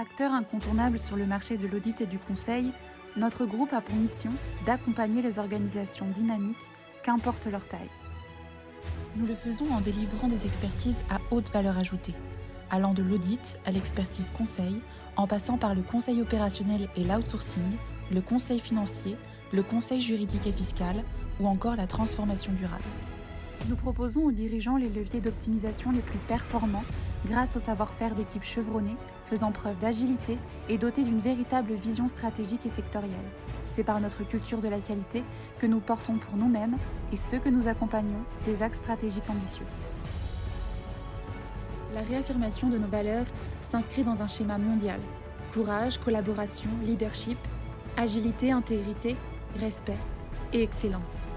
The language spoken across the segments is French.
Acteur incontournable sur le marché de l'audit et du conseil, notre groupe a pour mission d'accompagner les organisations dynamiques, qu'importe leur taille. Nous le faisons en délivrant des expertises à haute valeur ajoutée, allant de l'audit à l'expertise conseil, en passant par le conseil opérationnel et l'outsourcing, le conseil financier, le conseil juridique et fiscal ou encore la transformation durable. Nous proposons aux dirigeants les leviers d'optimisation les plus performants grâce au savoir-faire d'équipes chevronnées, faisant preuve d'agilité et dotées d'une véritable vision stratégique et sectorielle. C'est par notre culture de la qualité que nous portons pour nous-mêmes et ceux que nous accompagnons des axes stratégiques ambitieux. La réaffirmation de nos valeurs s'inscrit dans un schéma mondial. Courage, collaboration, leadership, agilité, intégrité, respect et excellence.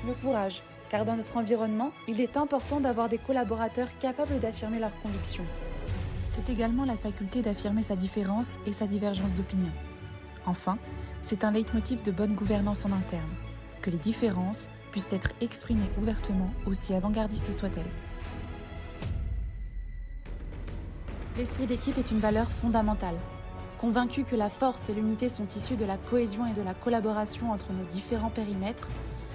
Le courage, car dans notre environnement, il est important d'avoir des collaborateurs capables d'affirmer leurs convictions. C'est également la faculté d'affirmer sa différence et sa divergence d'opinion. Enfin, c'est un leitmotiv de bonne gouvernance en interne, que les différences puissent être exprimées ouvertement, aussi avant-gardistes soient-elles. L'esprit d'équipe est une valeur fondamentale. Convaincus que la force et l'unité sont issues de la cohésion et de la collaboration entre nos différents périmètres,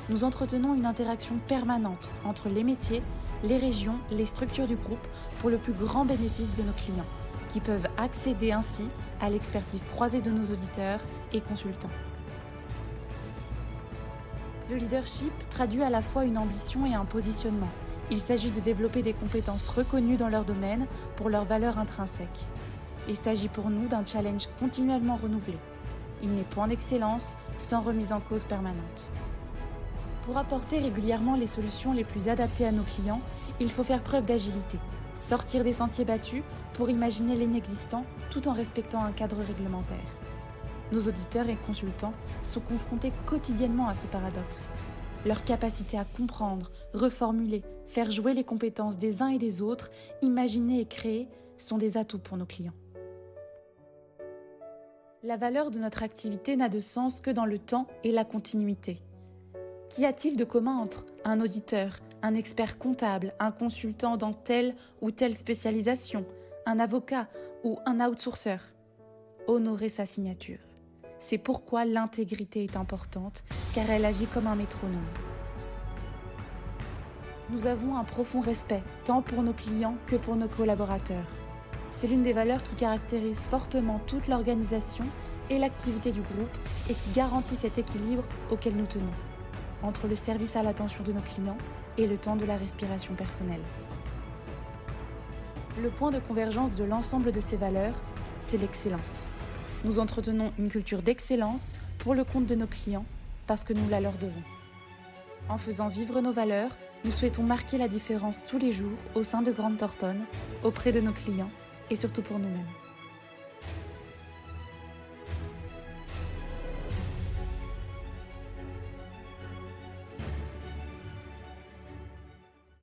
nous entretenons une interaction permanente entre les métiers, les régions, les structures du groupe pour le plus grand bénéfice de nos clients, qui peuvent accéder ainsi à l'expertise croisée de nos auditeurs et consultants. Le leadership traduit à la fois une ambition et un positionnement. Il s'agit de développer des compétences reconnues dans leur domaine pour leur valeur intrinsèque. Il s'agit pour nous d'un challenge continuellement renouvelé. Il n'est point d'excellence sans remise en cause permanente. Pour apporter régulièrement les solutions les plus adaptées à nos clients, il faut faire preuve d'agilité, sortir des sentiers battus pour imaginer l'inexistant tout en respectant un cadre réglementaire. Nos auditeurs et consultants sont confrontés quotidiennement à ce paradoxe. Leur capacité à comprendre, reformuler, faire jouer les compétences des uns et des autres, imaginer et créer sont des atouts pour nos clients. La valeur de notre activité n'a de sens que dans le temps et la continuité. Qu'y a-t-il de commun entre un auditeur, un expert comptable, un consultant dans telle ou telle spécialisation, un avocat ou un outsourceur? Honorer sa signature. C'est pourquoi l'intégrité est importante, car elle agit comme un métronome. Nous avons un profond respect, tant pour nos clients que pour nos collaborateurs. C'est l'une des valeurs qui caractérise fortement toute l'organisation et l'activité du groupe et qui garantit cet équilibre auquel nous tenons, entre le service à l'attention de nos clients et le temps de la respiration personnelle. Le point de convergence de l'ensemble de ces valeurs, c'est l'excellence. Nous entretenons une culture d'excellence pour le compte de nos clients parce que nous la leur devons. En faisant vivre nos valeurs, nous souhaitons marquer la différence tous les jours au sein de Grande Thornton, auprès de nos clients et surtout pour nous-mêmes.